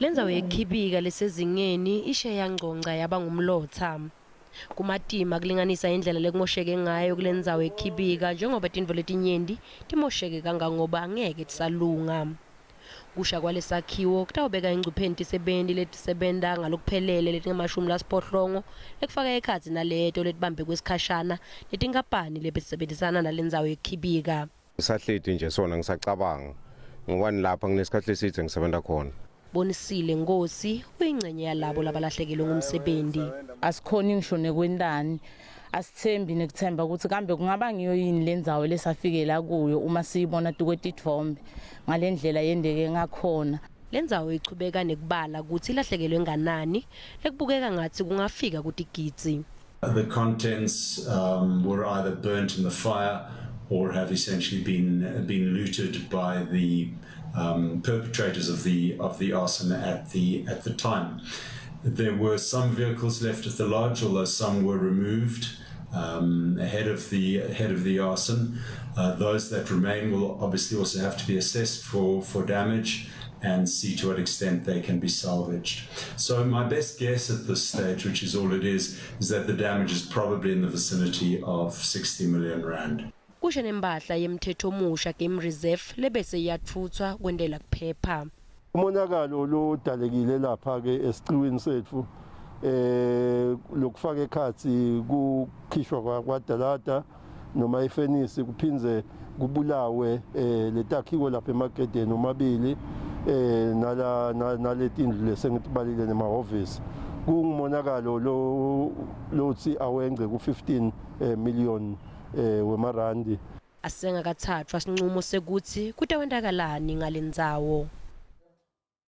Lendzawo yekukibika lesezingeni isheya ngqongqa yaba ngumlotha. Kumatima kulinganisa indlela lekumosheke ngayo kulendzawo yekukibika njengoba tintfo letinyenti timosheke kangangoba angeke tisalunga. Kusha kwalesakhiwo kutawubeka engcupheni tisebenti letisebenta ngalokuphelele letingemahsumi lasiphohlongo lekufaka ekhatsi naleto letibambe kwesikhashana letingaphansi lebetisebenzisana nalendzawo yekukibika. Ngisahleti nje sona ngisacabanga ngokwani lapha nginesikhathi lesithe ngisebenza khona. Bonisile Ngosi uyingcenye yalabo labalahlekelwe ngumsebenzi. Asikhoni ngisho nekwentani asithembi nekuthemba ukuthi kambe kungaba ngiyo yini lendzawo lesafikela kuyo uma siyibona tukwetithombe ngalendlela yendeke ngakhona. Lendzawo ichubeka nekubala ukuthi ilahlekelwe nganani lekubukeka ngathi kungafika kutigidzi. The contents were either burnt in the fire or have essentially been looted by the perpetrators of the arson at the time. There were some vehicles left at the lodge, although some were removed ahead of the arson. Those that remain will obviously also have to be assessed for damage and see to what extent they can be salvaged. So my best guess at this stage, which is all it is that the damage is probably in the vicinity of 60 million rand. Kushe nembahla yeMthethomusha game reserve lebese yathuthwa kwendela kuphepha. Umonakalo lo dalekile lapha ke esiciwini sethu lokufaka ekhatsi kukhishwa kwadalata noma ifenisi kuphinze kubulawe letakhiwo lapha eMakedeni omabili naletindlu lesengitibalile nemahhovisi. Kungumonakalo lothi awengce ku15 million wemarandi. Asengakathathwa sinqumo sekuthi kutawendakalani ngalendzawo.